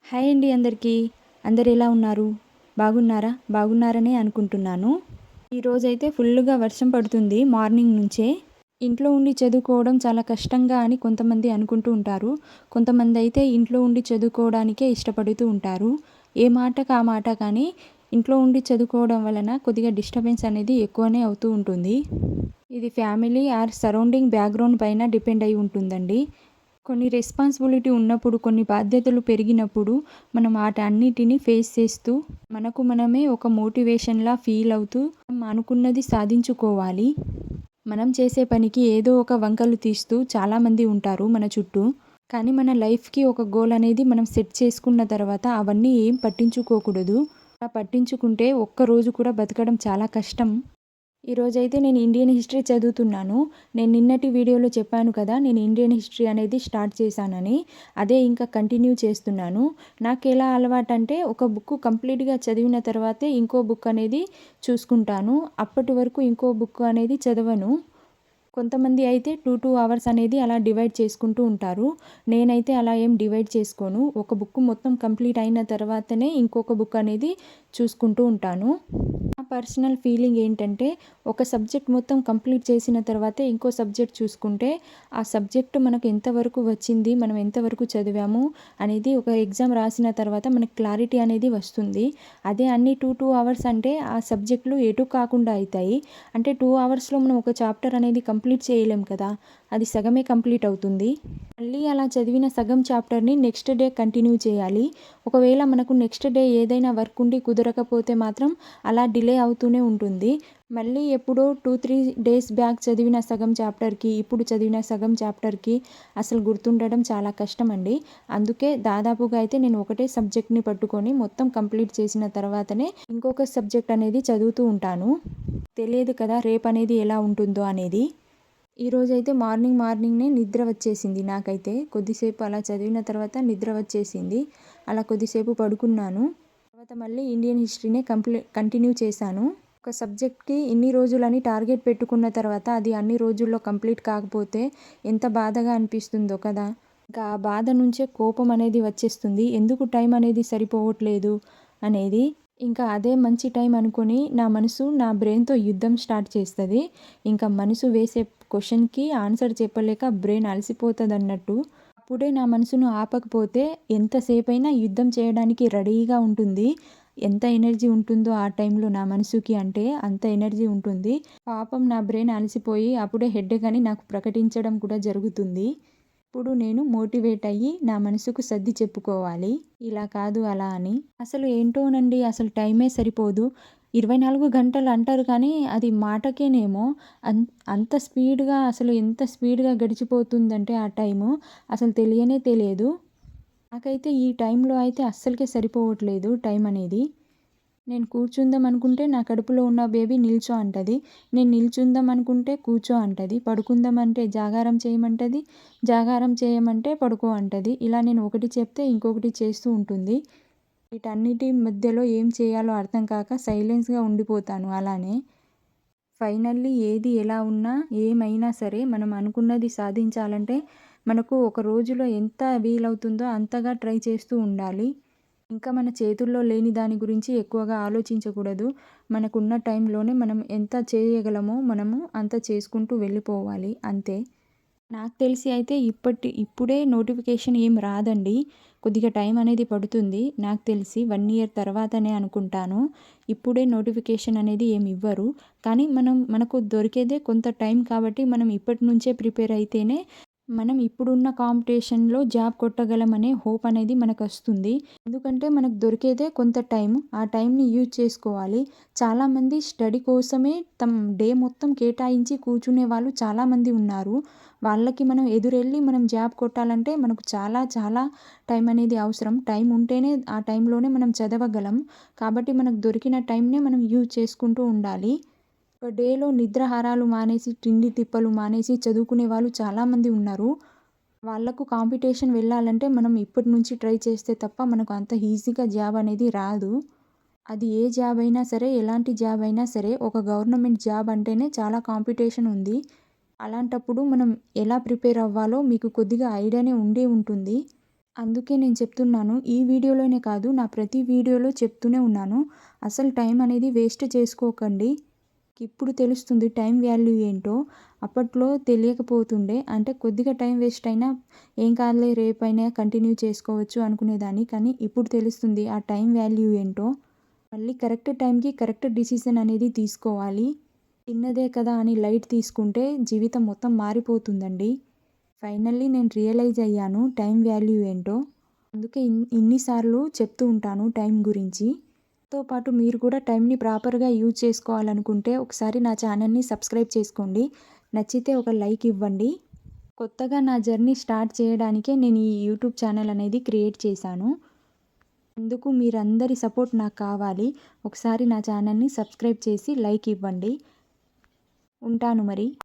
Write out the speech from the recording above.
Hi అండి అందరికీ. అందరు ఎలా ఉన్నారు? బాగున్నారా? బాగున్నారనే అనుకుంటున్నాను. ఈరోజైతే ఫుల్లుగా వర్షం పడుతుంది మార్నింగ్ నుంచే. ఇంట్లో ఉండి చదువుకోవడం చాలా కష్టంగా అని కొంతమంది అనుకుంటూ ఉంటారు. కొంతమంది అయితే ఇంట్లో ఉండి చదువుకోవడానికే ఇష్టపడుతూ ఉంటారు. ఏ మాటకు ఆ మాట కానీ ఇంట్లో ఉండి చదువుకోవడం వలన కొద్దిగా డిస్టర్బెన్స్ అనేది ఎక్కువనే అవుతూ ఉంటుంది. ఇది ఫ్యామిలీ ఆర్ సరౌండింగ్ బ్యాక్గ్రౌండ్ పైన డిపెండ్ అయి ఉంటుందండి. కొన్ని రెస్పాన్సిబిలిటీ ఉన్నప్పుడు, కొన్ని బాధ్యతలు పెరిగినప్పుడు మనం వాటన్నిటిని ఫేస్ చేస్తూ మనకు మనమే ఒక మోటివేషన్‌లా ఫీల్ అవుతూ మనం అనుకున్నది సాధించుకోవాలి. మనం చేసే పనికి ఏదో ఒక వంకలు తీస్తూ చాలామంది ఉంటారు మన చుట్టూ. కానీ మన లైఫ్‌కి ఒక గోల్ అనేది మనం సెట్ చేసుకున్న తర్వాత అవన్నీ ఏం పట్టించుకోకూడదు. అలా పట్టించుకుంటే ఒక్కరోజు కూడా బతకడం చాలా కష్టం. ఈరోజైతే నేను ఇండియన్ హిస్టరీ చదువుతున్నాను. నేను నిన్నటి వీడియోలో చెప్పాను కదా! నేను ఇండియన్ హిస్టరీ అనేది స్టార్ట్ చేశానని. అదే ఇంకా కంటిన్యూ చేస్తున్నాను. నాకెలా అలవాటంటే ఒక బుక్ కంప్లీట్‌గా చదివిన తర్వాతే ఇంకో బుక్ అనేది చూసుకుంటాను. అప్పటి వరకు ఇంకో బుక్ అనేది చదవను. కొంతమంది అయితే 2 అవర్స్ అనేది అలా డివైడ్ చేసుకుంటూ ఉంటారు. నేనైతే అలా ఏం డివైడ్ చేసుకోను. ఒక బుక్ మొత్తం కంప్లీట్ అయిన తర్వాతనే ఇంకొక బుక్ అనేది చూసుకుంటూ ఉంటాను. నా పర్సనల్ ఫీలింగ్ ఏంటంటే ఒక సబ్జెక్ట్ మొత్తం కంప్లీట్ చేసిన తర్వాతే ఇంకో సబ్జెక్ట్ చూసుకుంటే ఆ సబ్జెక్ట్ మనకు ఎంతవరకు వచ్చింది, మనం ఎంతవరకు చదివాము అనేది ఒక ఎగ్జామ్ రాసిన తర్వాత మనకు క్లారిటీ అనేది వస్తుంది. అదే అన్ని 2 అవర్స్ అంటే ఆ సబ్జెక్టులు ఎటు కాకుండా అవుతాయి. అంటే 2 అవర్స్‌లో మనం ఒక చాప్టర్ అనేది కంప్లీట్ చేయలేం కదా! అది సగమే కంప్లీట్ అవుతుంది. మళ్ళీ అలా చదివిన సగం చాప్టర్‌ని నెక్స్ట్ డే కంటిన్యూ చేయాలి. ఒకవేళ మనకు నెక్స్ట్ డే ఏదైనా వర్క్ ఉండి కుదరకపోతే మాత్రం అలా డిలే అవుతూనే ఉంటుంది. మళ్ళీ ఎప్పుడో 2, 3 డేస్ బ్యాక్ చదివిన సగం చాప్టర్‌కి, ఇప్పుడు చదివిన సగం చాప్టర్‌కి అసలు గుర్తుండడం చాలా కష్టమండి. అందుకే దాదాపుగా అయితే నేను ఒకటే సబ్జెక్ట్‌ని పట్టుకొని మొత్తం కంప్లీట్ చేసిన తర్వాతనే ఇంకొక సబ్జెక్ట్ అనేది చదువుతూ ఉంటాను. తెలియదు కదా రేపనేది ఎలా ఉంటుందో అనేది. ఈరోజైతే మార్నింగ్‌నే నిద్ర వచ్చేసింది నాకైతే. కొద్దిసేపు అలా చదివిన తర్వాత నిద్ర వచ్చేసింది. అలా కొద్దిసేపు పడుకున్నాను. తర్వాత మళ్ళీ ఇండియన్ హిస్టరీనే కంటిన్యూ చేశాను. ఒక సబ్జెక్ట్‌కి ఇన్ని రోజులని టార్గెట్ పెట్టుకున్న తర్వాత అది అన్ని రోజుల్లో కంప్లీట్ కాకపోతే ఎంత బాధగా అనిపిస్తుందో కదా! ఇంకా ఆ బాధ నుంచే కోపం అనేది వచ్చేస్తుంది. ఎందుకు టైం అనేది సరిపోవట్లేదు అనేది. ఇంకా అదే మంచి టైం అనుకోని నా మనసు నా బ్రెయిన్‌తో యుద్ధం స్టార్ట్ చేస్తది. ఇంకా మనసు వేసే క్వెషన్‌కి ఆన్సర్ చెప్పలేక బ్రెయిన్ అలసిపోతదన్నట్టు. అప్పుడే నా మనసును ఆపకపోతే ఎంతసేపైనా యుద్ధం చేయడానికి రెడీగా ఉంటుంది. ఎంత ఎనర్జీ ఉంటుందో ఆ టైంలో నా మనసుకి అంటే అంత ఎనర్జీ ఉంటుంది. పాపం నా బ్రెయిన్ అలసిపోయి అప్పుడే హెడేక్ అని నాకు ప్రకటించడం కూడా జరుగుతుంది. ఇప్పుడు నేను మోటివేట్ అయ్యి నా మనసుకు సర్ది చెప్పుకోవాలి. ఇలా కాదు అలా అని. అసలు ఏంటోనండి అసలు టైమే సరిపోదు. 24 గంటలు అంటారు కానీ అది మాటకేనేమో అన్ అంత స్పీడ్‌గా అసలు ఎంత స్పీడ్‌గా గడిచిపోతుందంటే ఆ టైము అసలు తెలియనే తెలియదు. నాకైతే ఈ టైంలో అయితే అస్సలకే సరిపోవట్లేదు టైం అనేది. నేను కూర్చుందాం అనుకుంటే నా కడుపులో ఉన్న బేబీ నిల్చో అంటది. నేను నిల్చుందాం అనుకుంటే కూర్చో అంటది. పడుకుందాం అంటే జాగారం చేయమంటది. జాగారం చేయమంటే పడుకో అంటది. ఇలా నేను ఒకటి చెప్తే ఇంకొకటి చేస్తూ ఉంటుంది. వీటన్నిటి మధ్యలో ఏం చేయాలో అర్థం కాక సైలెన్స్‌గా ఉండిపోతాను అలానే. ఫైనల్లీ ఏది ఎలా ఉన్నా, ఏమైనా సరే మనం అనుకున్నది సాధించాలంటే మనకు ఒక రోజులో ఎంత వీలవుతుందో అంతగా ట్రై చేస్తూ ఉండాలి. ఇంకా మన చేతుల్లో లేని దాని గురించి ఎక్కువగా ఆలోచించకూడదు. మనకున్న టైంలోనే మనం ఎంత చేయగలమో మనము అంత చేసుకుంటూ వెళ్ళిపోవాలి అంతే. నాకు తెలిసి అయితే ఇప్పుడే నోటిఫికేషన్ ఏం రాదండి. కొద్దిగా టైం అనేది పడుతుంది. నాకు తెలిసి 1 ఇయర్ తర్వాతనే అనుకుంటాను. ఇప్పుడే నోటిఫికేషన్ అనేది ఏమి ఇవ్వరు. కానీ మనకు దొరికేదే కొంత టైం కాబట్టి మనం ఇప్పటి నుంచే ప్రిపేర్ అయితేనే మనం ఇప్పుడున్న కాంపిటీషన్‌లో జాబ్ కొట్టగలమనే హోప్ అనేది మనకొస్తుంది. ఎందుకంటే మనకు దొరికేదే కొంత టైం. ఆ టైంని యూజ్ చేసుకోవాలి. చాలామంది స్టడీ కోసమే డే మొత్తం కేటాయించి కూర్చునే వాళ్ళు చాలామంది ఉన్నారు. వాళ్ళకి మనం ఎదురెళ్ళి మనం జాబ్ కొట్టాలంటే మనకు చాలా చాలా టైం అనేది అవసరం. టైం ఉంటేనే ఆ టైంలోనే మనం చదవగలం. కాబట్టి మనకు దొరికిన టైంనే మనం యూజ్ చేసుకుంటూ ఉండాలి. ఒక డేలో నిద్రాహారాలు మానేసి, తిండి తిప్పలు మానేసి చదువుకునే వాళ్ళు చాలామంది ఉన్నారు. వాళ్ళకు కాంపిటీషన్ వెళ్ళాలంటే మనం ఇప్పటి నుంచి ట్రై చేస్తే తప్ప మనకు అంత ఈజీగా జాబ్ అనేది రాదు. అది ఏ జాబ్ అయినా సరే, ఎలాంటి జాబ్ అయినా సరే ఒక గవర్నమెంట్ జాబ్ అంటేనే చాలా కాంపిటీషన్ ఉంది. అలాంటప్పుడు మనం ఎలా ప్రిపేర్ అవ్వాలో మీకు కొద్దిగా ఐడియానే ఉండే ఉంటుంది. అందుకే నేను చెప్తున్నాను. ఈ వీడియోలోనే కాదు, నా ప్రతి వీడియోలో చెప్తూనే ఉన్నాను. అసలు టైం అనేది వేస్ట్ చేసుకోకండి. ఇప్పుడు తెలుస్తుంది టైం వాల్యూ ఏంటో. అప్పట్లో తెలియకపోతుండే. అంటే కొద్దిగా టైం వేస్ట్ అయినా ఏం కాదులే, రేపైనా కంటిన్యూ చేసుకోవచ్చు అనుకునేదాన్ని. కానీ ఇప్పుడు తెలుస్తుంది ఆ టైం వాల్యూ ఏంటో. మళ్ళీ కరెక్ట్ టైంకి కరెక్ట్ డిసిషన్ అనేది తీసుకోవాలి. చిన్నదే కదా అని లైట్ తీసుకుంటే జీవితం మొత్తం మారిపోతుందండి. ఫైనల్లీ నేను రియలైజ్ అయ్యాను టైం వాల్యూ ఏంటో. అందుకే ఇన్నిసార్లు చెప్తూ ఉంటాను టైం గురించి. తో పాటు మీరు కూడా టైంని ప్రాపర్గా యూజ్ చేసుకోవాలనుకుంటే ఒకసారి నా ఛానల్ని సబ్స్క్రైబ్ చేసుకోండి. నచ్చితే ఒక లైక్ ఇవ్వండి. కొత్తగా నా జర్నీ స్టార్ట్ చేయడానికే నేను ఈ యూట్యూబ్ ఛానల్ అనేది క్రియేట్ చేశాను. అందుకు మీరందరి సపోర్ట్ నాకు కావాలి. ఒకసారి నా ఛానల్ని సబ్స్క్రైబ్ చేసి లైక్ ఇవ్వండి. ఉంటాను మరి.